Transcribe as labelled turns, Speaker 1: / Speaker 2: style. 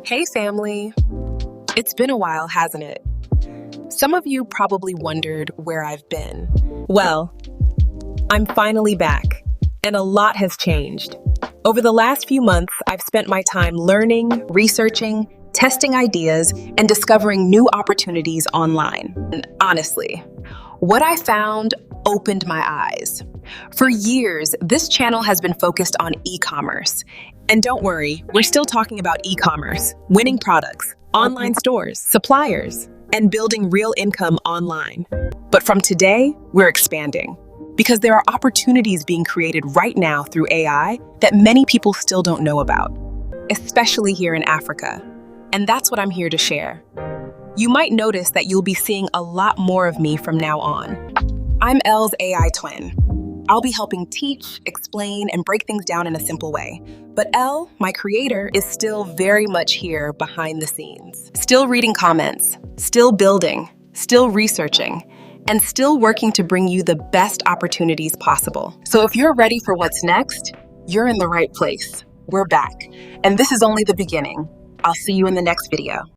Speaker 1: Hey family! It's been a while, hasn't it? Some of you probably wondered where I've been. Well, I'm finally back, and a lot has changed. Over the last few months, I've spent my time learning, researching, testing ideas, and discovering new opportunities online. And honestly, what I found opened my eyes. For years, this channel has been focused on e-commerce. And don't worry, we're still talking about e-commerce, winning products, online stores, suppliers, and building real income online. But from today, we're expanding because there are opportunities being created right now through AI that many people still don't know about, especially here in Africa. And that's what I'm here to share. You might notice that you'll be seeing a lot more of me from now on. I'm Elle's AI twin. I'll be helping teach, explain, and break things down in a simple way. But Elle, my creator, is still very much here behind the scenes. Still reading comments, still building, still researching, and still working to bring you the best opportunities possible. So if you're ready for what's next, you're in the right place. We're back, and this is only the beginning. I'll see you in the next video.